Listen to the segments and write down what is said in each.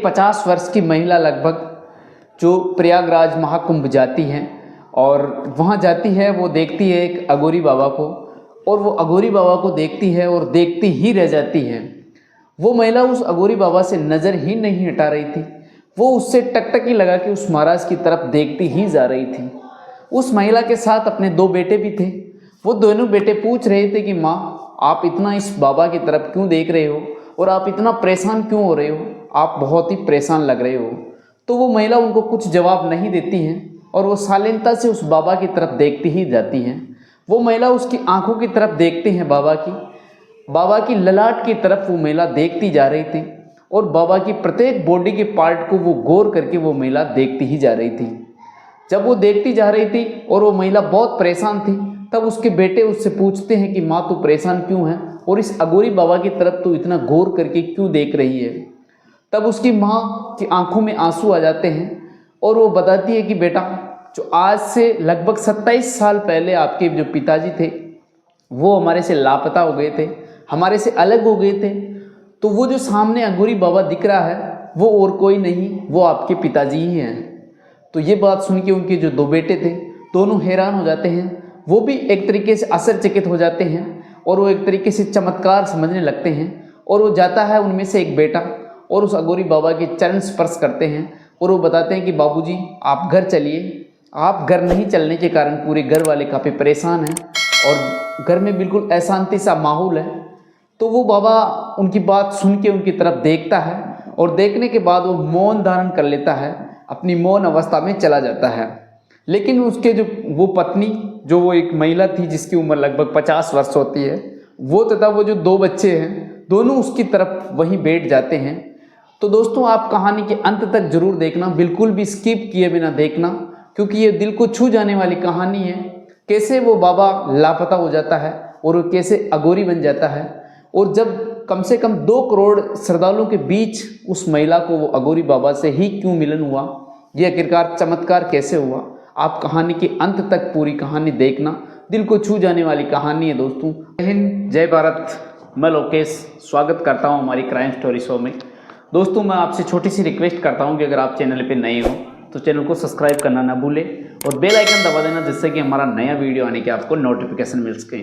50 वर्ष की महिला लगभग जो प्रयागराज महाकुंभ जाती है और वहाँ जाती है, वो देखती है एक अघोरी बाबा को और वो अघोरी बाबा को देखती है और देखती ही रह जाती है। वो महिला उस अघोरी बाबा से नज़र ही नहीं हटा रही थी, वो उससे टकटकी लगा के उस महाराज की तरफ देखती ही जा रही थी। उस महिला के साथ अपने 2 बेटे भी थे। वो दोनों बेटे पूछ रहे थे कि माँ, आप इतना इस बाबा की तरफ क्यों देख रहे हो और आप इतना परेशान क्यों हो रहे हो, आप बहुत ही परेशान लग रहे हो। तो वो महिला उनको कुछ जवाब नहीं देती हैं और वो शालीनता से उस बाबा की तरफ देखती ही जाती हैं। वो महिला उसकी आंखों की तरफ देखते हैं, बाबा की ललाट की तरफ वो महिला देखती जा रही थी और बाबा की प्रत्येक बॉडी के पार्ट को वो गौर करके वो महिला देखती ही जा रही थी। जब वो देखती जा रही थी और वो महिला बहुत परेशान थी, तब उसके बेटे उससे पूछते हैं कि माँ, तू परेशान क्यों है और इस अघोरी बाबा की तरफ तू इतना गौर करके क्यों देख रही है। तब उसकी माँ की आंखों में आंसू आ जाते हैं और वो बताती है कि बेटा, जो आज से लगभग 27 साल पहले आपके जो पिताजी थे वो हमारे से लापता हो गए थे, हमारे से अलग हो गए थे। तो वो जो सामने अघोरी बाबा दिख रहा है वो और कोई नहीं, वो आपके पिताजी ही हैं। तो ये बात सुन के उनके जो 2 बेटे थे दोनों हैरान हो जाते हैं। वो भी एक तरीके से आश्चर्यचकित हो जाते हैं और वो एक तरीके से चमत्कार समझने लगते हैं। और वो जाता है उनमें से एक बेटा और उस अघोरी बाबा के चरण स्पर्श करते हैं और वो बताते हैं कि बाबूजी, आप घर चलिए। आप घर नहीं चलने के कारण पूरे घर वाले काफ़ी परेशान हैं और घर में बिल्कुल अशांति सा माहौल है। तो वो बाबा उनकी बात सुन के उनकी तरफ देखता है और देखने के बाद वो मौन धारण कर लेता है, अपनी मौन अवस्था में चला जाता है। लेकिन उसके जो वो पत्नी, जो वो एक महिला थी जिसकी उम्र लगभग 50 वर्ष होती है, वो तथा वो जो 2 बच्चे हैं दोनों उसकी तरफ वहीं बैठ जाते हैं। तो दोस्तों, आप कहानी के अंत तक जरूर देखना, बिल्कुल भी स्किप किए बिना देखना, क्योंकि ये दिल को छू जाने वाली कहानी है। कैसे वो बाबा लापता हो जाता है और वो कैसे अघोरी बन जाता है और जब कम से कम 2 करोड़ श्रद्धालुओं के बीच उस महिला को वो अघोरी बाबा से ही क्यों मिलन हुआ, ये आखिरकार चमत्कार कैसे हुआ। आप कहानी के अंत तक पूरी कहानी देखना, दिल को छू जाने वाली कहानी है दोस्तों। जय हिंद, जय भारत। मैं लोकेश स्वागत करता हूं हमारी क्राइम स्टोरी शो में। दोस्तों, मैं आपसे छोटी सी रिक्वेस्ट करता हूं कि अगर आप चैनल पे नए हो तो चैनल को सब्सक्राइब करना ना भूलें और बेल आइकन दबा देना, जिससे कि हमारा नया वीडियो आने के आपको नोटिफिकेशन मिल सके।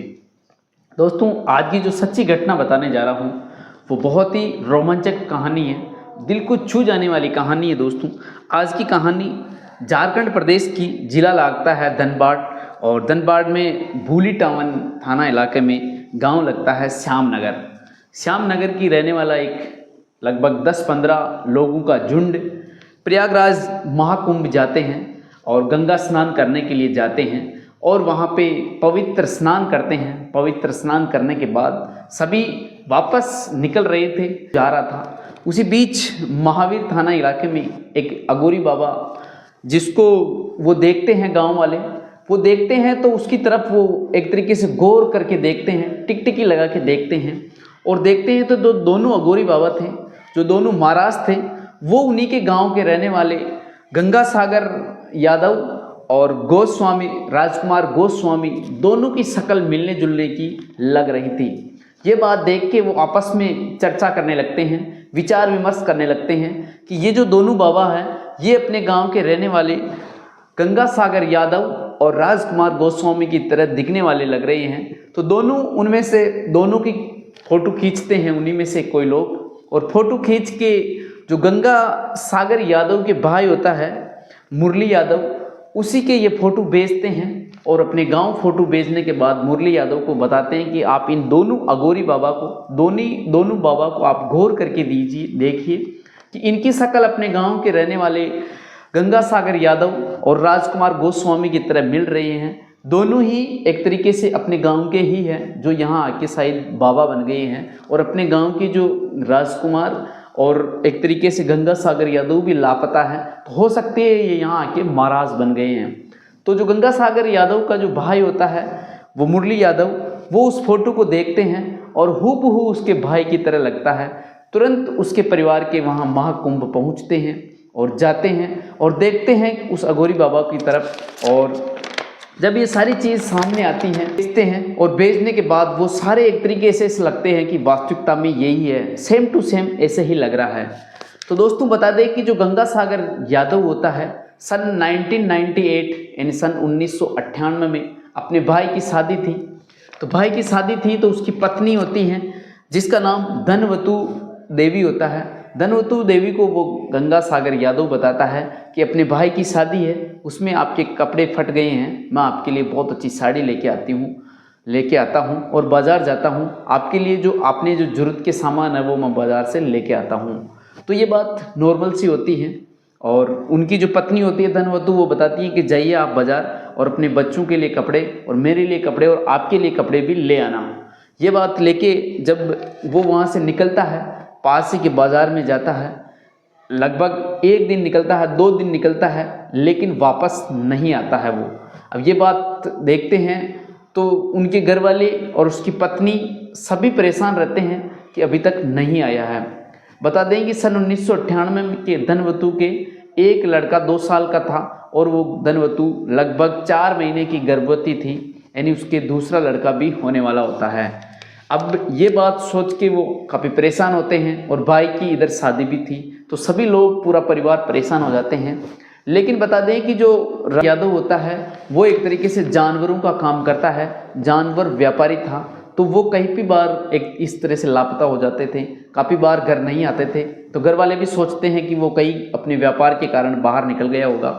दोस्तों, आज की जो सच्ची घटना बताने जा रहा हूँ वो बहुत ही रोमांचक कहानी है, दिल को छू जाने वाली कहानी है। दोस्तों, आज की कहानी झारखंड प्रदेश की जिला लगता है धनबाद और धनबाद में भूली टावन थाना इलाके में गांव लगता है श्यामनगर। श्यामनगर की रहने वाला एक लगभग 10-15 लोगों का झुंड प्रयागराज महाकुंभ जाते हैं और गंगा स्नान करने के लिए जाते हैं और वहाँ पे पवित्र स्नान करते हैं। पवित्र स्नान करने के बाद सभी वापस निकल रहे थे, जा रहा था। उसी बीच महावीर थाना इलाके में एक अघोरी बाबा, जिसको वो देखते हैं गांव वाले, वो देखते हैं तो उसकी तरफ वो एक तरीके से गौर करके देखते हैं, टिकटिकी लगा के देखते हैं और देखते हैं तो दोनों अघोरी बाबा थे, जो दोनों महाराज थे, वो उन्हीं के गांव के रहने वाले गंगा सागर यादव और गोस्वामी राजकुमार गोस्वामी, दोनों की शक्ल मिलने जुलने की लग रही थी। ये बात देख के वो आपस में चर्चा करने लगते हैं, विचार विमर्श करने लगते हैं कि ये जो दोनों बाबा हैं ये अपने गांव के रहने वाले गंगा सागर यादव और राजकुमार गोस्वामी की तरह दिखने वाले लग रहे हैं। तो दोनों उनमें से दोनों की फ़ोटो खींचते हैं उन्हीं में से कोई लोग, और फ़ोटो खींच के जो गंगा सागर यादव के भाई होता है मुरली यादव, उसी के ये फ़ोटो भेजते हैं और अपने गांव फ़ोटो भेजने के बाद मुरली यादव को बताते हैं कि आप इन दोनों अघोरी बाबा को, दोनों बाबा को आप गौर करके दीजिए, देखिए कि इनकी शक्ल अपने गांव के रहने वाले गंगा सागर यादव और राजकुमार गोस्वामी की तरह मिल रहे हैं। दोनों ही एक तरीके से अपने गांव के ही हैं, जो यहाँ आके शायद बाबा बन गए हैं, और अपने गांव के जो राजकुमार और एक तरीके से गंगा सागर यादव भी लापता है, तो हो सकते हैं ये यहाँ आके महाराज बन गए हैं। तो जो गंगा सागर यादव का जो भाई होता है वो मुरली यादव, वो उस फोटो को देखते हैं और हूबहू उसके भाई की तरह लगता है। तुरंत उसके परिवार के वहाँ महाकुंभ पहुँचते हैं और जाते हैं और देखते हैं उस अघोरी बाबा की तरफ। और जब ये सारी चीज़ सामने आती हैं, देखते हैं और भेजने के बाद वो सारे एक तरीके से लगते हैं कि वास्तविकता में यही है, सेम टू सेम ऐसे ही लग रहा है। तो दोस्तों बता दें कि जो गंगा सागर यादव होता है सन 1998 यानी सन 1998 में अपने भाई की शादी थी। तो भाई की शादी थी तो उसकी पत्नी होती हैं जिसका नाम धनवतु देवी होता है। धनवतु देवी को वो गंगा सागर यादव बताता है कि अपने भाई की शादी है, उसमें आपके कपड़े फट गए हैं, मैं आपके लिए बहुत अच्छी साड़ी लेके आता हूँ और बाज़ार जाता हूँ, आपके लिए जो आपने जो ज़रूरत के सामान है वो मैं बाज़ार से लेके आता हूँ। तो ये बात नॉर्मल सी होती है और उनकी जो पत्नी होती है धनवतु वो बताती है कि जाइए आप बाज़ार और अपने बच्चों के लिए कपड़े और मेरे लिए कपड़े और आपके लिए कपड़े भी ले आना। ये बात लेके जब वो वहाँ से निकलता है, पास ही के बाज़ार में जाता है, लगभग 1 दिन निकलता है, 2 दिन निकलता है, लेकिन वापस नहीं आता है वो। अब ये बात देखते हैं तो उनके घर वाले और उसकी पत्नी सभी परेशान रहते हैं कि अभी तक नहीं आया है। बता दें कि सन 1998 के धनवतु के एक लड़का 2 साल का था और वो धनवतु लगभग 4 महीने की गर्भवती थी, यानी उसके दूसरा लड़का भी होने वाला होता है। अब ये बात सोच के वो काफ़ी परेशान होते हैं और भाई की इधर शादी भी थी, तो सभी लोग पूरा परिवार परेशान हो जाते हैं। लेकिन बता दें कि जो यादव होता है वो एक तरीके से जानवरों का काम करता है, जानवर व्यापारी था, तो वो कहीं भी बार एक इस तरह से लापता हो जाते थे, काफ़ी बार घर नहीं आते थे। तो घर वाले भी सोचते हैं कि वो कहीं अपने व्यापार के कारण बाहर निकल गया होगा,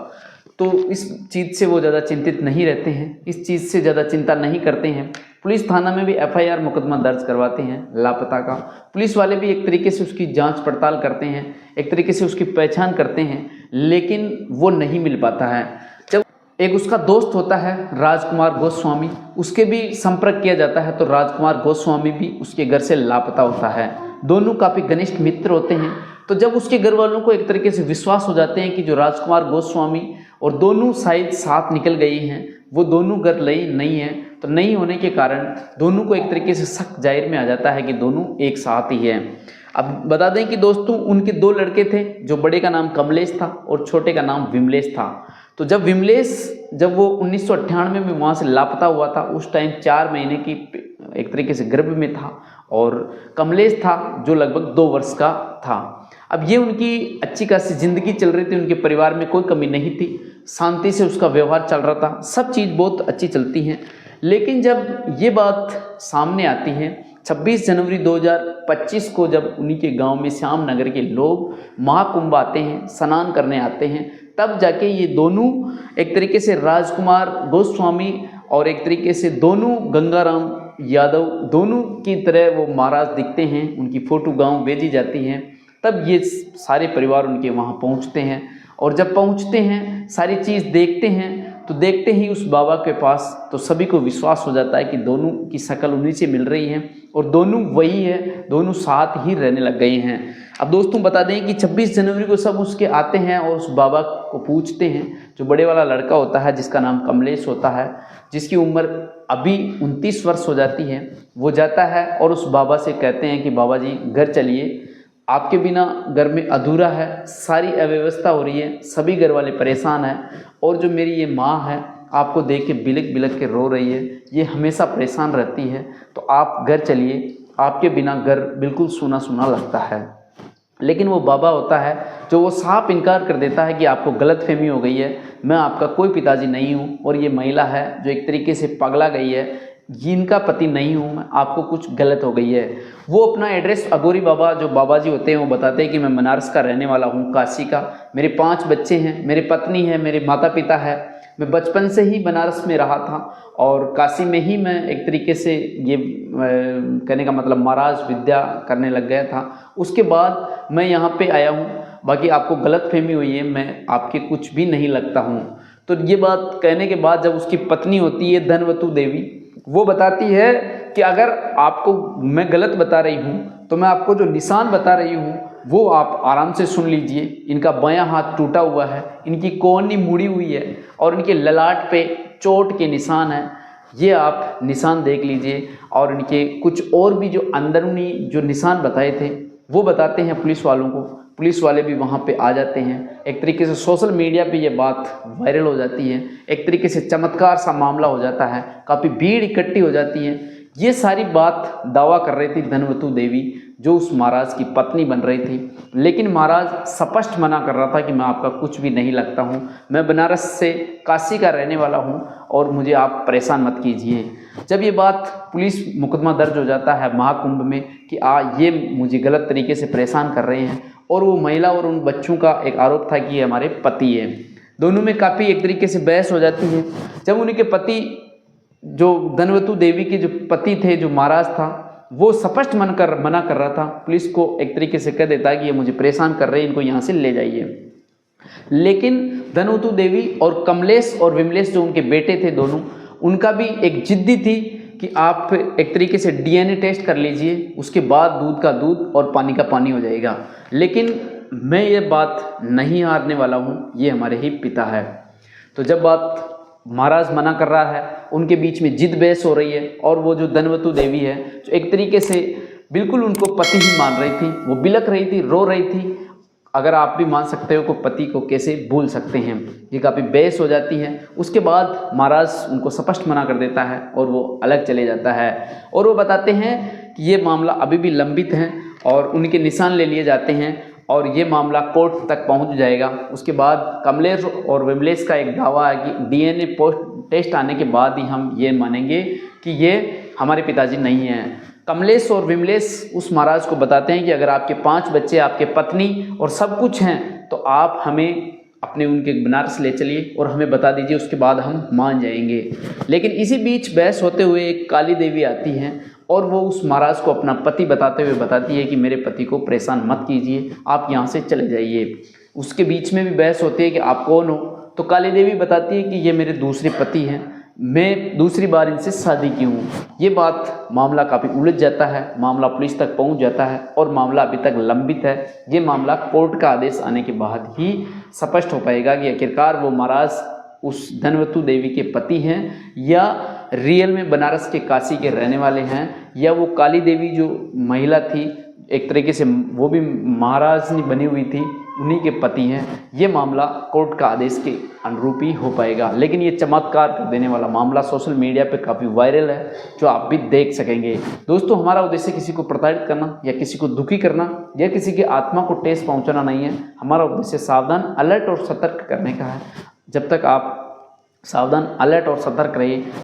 तो इस चीज़ से वो ज़्यादा चिंतित नहीं रहते हैं, इस चीज़ से ज़्यादा चिंता नहीं करते हैं। पुलिस थाना में भी FIR मुकदमा दर्ज करवाते हैं लापता का। पुलिस वाले भी एक तरीके से उसकी जांच पड़ताल करते हैं, एक तरीके से उसकी पहचान करते हैं, लेकिन वो नहीं मिल पाता है। जब एक उसका दोस्त होता है राजकुमार गोस्वामी, उसके भी संपर्क किया जाता है, तो राजकुमार गोस्वामी भी उसके घर से लापता होता है। दोनों काफ़ी घनिष्ठ मित्र होते हैं। तो जब उसके घर वालों को एक तरीके से विश्वास हो जाते हैं कि जो राजकुमार गोस्वामी और दोनों शायद साथ निकल गई हैं, वो दोनों घर नहीं हैं, तो नहीं होने के कारण दोनों को एक तरीके से शक जाहिर में आ जाता है कि दोनों एक साथ ही हैं। अब बता दें कि दोस्तों उनके 2 लड़के थे, जो बड़े का नाम कमलेश था और छोटे का नाम विमलेश था। तो जब वो 1998 में वहाँ से लापता हुआ था, उस टाइम 4 महीने की एक तरीके से गर्भ में था और कमलेश था जो लगभग 2 वर्ष का था। अब ये उनकी अच्छी खासी ज़िंदगी चल रही थी, उनके परिवार में कोई कमी नहीं थी, शांति से उसका व्यवहार चल रहा था, सब चीज़ बहुत अच्छी चलती हैं। लेकिन जब ये बात सामने आती है 26 जनवरी 2025 को, जब उन्हीं के गांव में श्याम नगर के लोग महाकुंभ आते हैं, स्नान करने आते हैं, तब जाके ये दोनों एक तरीके से राजकुमार गोस्वामी और एक तरीके से दोनों गंगाराम यादव दोनों की तरह वो महाराज दिखते हैं। उनकी फ़ोटो गांव भेजी जाती है, तब ये सारे परिवार उनके वहाँ पहुँचते हैं और जब पहुँचते हैं सारी चीज़ देखते हैं, तो देखते ही उस बाबा के पास तो सभी को विश्वास हो जाता है कि दोनों की शक्ल उन्हीं से मिल रही है और दोनों वही है, दोनों साथ ही रहने लग गए हैं। अब दोस्तों बता दें कि 26 जनवरी को सब उसके आते हैं और उस बाबा को पूछते हैं। जो बड़े वाला लड़का होता है जिसका नाम कमलेश होता है, जिसकी उम्र अभी 29 वर्ष हो जाती है, वो जाता है और उस बाबा से कहते हैं कि बाबा जी घर चलिए, आपके बिना घर में अधूरा है, सारी अव्यवस्था हो रही है, सभी घर वाले परेशान हैं और जो मेरी ये माँ है आपको देख के बिलक बिलक के रो रही है, ये हमेशा परेशान रहती है, तो आप घर चलिए, आपके बिना घर बिल्कुल सूना सूना लगता है। लेकिन वो बाबा होता है जो वो साफ इनकार कर देता है कि आपको गलतफहमी हो गई है, मैं आपका कोई पिताजी नहीं हूँ और ये महिला है जो एक तरीके से पगला गई है, जिनका पति नहीं हूँ मैं, आपको कुछ गलत हो गई है। वो अपना एड्रेस अगोरी बाबा जो बाबा जी होते हैं वो बताते हैं कि मैं बनारस का रहने वाला हूँ, काशी का, मेरे 5 बच्चे हैं, मेरी पत्नी है, मेरे माता पिता है, मैं बचपन से ही बनारस में रहा था और काशी में ही मैं एक तरीके से ये कहने का मतलब महाराज विद्या करने लग गया था। उसके बाद मैं यहाँ पे आया हूँ, बाकी आपको गलतफहमी हुई है, मैं आपके कुछ भी नहीं लगता हूँ। तो ये बात कहने के बाद जब उसकी पत्नी होती है धनवतु देवी, वो बताती है कि अगर आपको मैं गलत बता रही हूँ तो मैं आपको जो निशान बता रही हूँ वो आप आराम से सुन लीजिए। इनका बायां हाथ टूटा हुआ है, इनकी कोहनी मुड़ी हुई है और इनके ललाट पे चोट के निशान हैं, ये आप निशान देख लीजिए। और इनके कुछ और भी जो अंदरूनी जो निशान बताए थे वो बताते हैं पुलिस वालों को। पुलिस वाले भी वहाँ पे आ जाते हैं। एक तरीके से सोशल मीडिया पे ये बात वायरल हो जाती है, एक तरीके से चमत्कार सा मामला हो जाता है, काफ़ी भीड़ इकट्ठी हो जाती है। ये सारी बात दावा कर रही थी धनवतु देवी, जो उस महाराज की पत्नी बन रही थी। लेकिन महाराज स्पष्ट मना कर रहा था कि मैं आपका कुछ भी नहीं लगता हूँ, मैं बनारस से काशी का रहने वाला हूँ और मुझे आप परेशान मत कीजिए। जब ये बात पुलिस मुकदमा दर्ज हो जाता है महाकुंभ में कि ये मुझे गलत तरीके से परेशान कर रहे हैं, और वो महिला और उन बच्चों का एक आरोप था कि ये हमारे पति है। दोनों में काफ़ी एक तरीके से बहस हो जाती है। जब उनके पति, जो धनवतु देवी के जो पति थे, जो महाराज था, वो स्पष्ट मना कर रहा था, पुलिस को एक तरीके से कह देता है कि ये मुझे परेशान कर रहे हैं, इनको यहाँ से ले जाइए। लेकिन धनवतु देवी और कमलेश और विमलेश जो उनके बेटे थे दोनों, उनका भी एक जिद्दी थी कि आप एक तरीके से डीएनए टेस्ट कर लीजिए, उसके बाद दूध का दूध और पानी का पानी हो जाएगा। लेकिन मैं ये बात नहीं हारने वाला हूँ, ये हमारे ही पिता है। तो जब बात महाराज मना कर रहा है, उनके बीच में जिद बहस हो रही है, और वो जो धनवतु देवी है, जो एक तरीके से बिल्कुल उनको पति ही मान रही थी, वो बिलख रही थी, रो रही थी। अगर आप भी मान सकते हो कि पति को कैसे भूल सकते हैं, ये काफ़ी बहस हो जाती है। उसके बाद महाराज उनको स्पष्ट मना कर देता है और वो अलग चले जाता है, और वो बताते हैं कि ये मामला अभी भी लंबित है और उनके निशान ले लिए जाते हैं और ये मामला कोर्ट तक पहुंच जाएगा। उसके बाद कमलेश और विमलेश का एक दावा है कि डीएनए टेस्ट आने के बाद ही हम ये मानेंगे कि ये हमारे पिताजी नहीं हैं। कमलेश और विमलेश उस महाराज को बताते हैं कि अगर आपके 5 बच्चे, आपके पत्नी और सब कुछ हैं, तो आप हमें अपने उनके बनारस ले चलिए और हमें बता दीजिए, उसके बाद हम मान जाएंगे। लेकिन इसी बीच बहस होते हुए एक काली देवी आती हैं और वो उस महाराज को अपना पति बताते हुए बताती है कि मेरे पति को परेशान मत कीजिए, आप यहाँ से चले जाइए। उसके बीच में भी बहस होती है कि आप कौन हो, तो काली देवी बताती है कि ये मेरे दूसरे पति हैं, मैं दूसरी बार इनसे शादी की हूँ। ये बात, मामला काफ़ी उलझ जाता है, मामला पुलिस तक पहुँच जाता है और मामला अभी तक लंबित है। ये मामला कोर्ट का आदेश आने के बाद ही स्पष्ट हो पाएगा कि आखिरकार वो महाराज उस धनवतु देवी के पति हैं या रियल में बनारस के काशी के रहने वाले हैं, या वो काली देवी जो महिला थी, एक तरीके से वो भी महाराजनी बनी हुई थी, उन्हीं के पति हैं। ये मामला कोर्ट का आदेश के अनुरूप ही हो पाएगा। लेकिन ये चमत्कार कर देने वाला मामला सोशल मीडिया पे काफ़ी वायरल है, जो आप भी देख सकेंगे। दोस्तों, हमारा उद्देश्य किसी को प्रताड़ित करना या किसी को दुखी करना या किसी की आत्मा को ठेस पहुंचाना नहीं है। हमारा उद्देश्य सावधान, अलर्ट और सतर्क करने का है। जब तक आप सावधान, अलर्ट और सतर्क रहिए,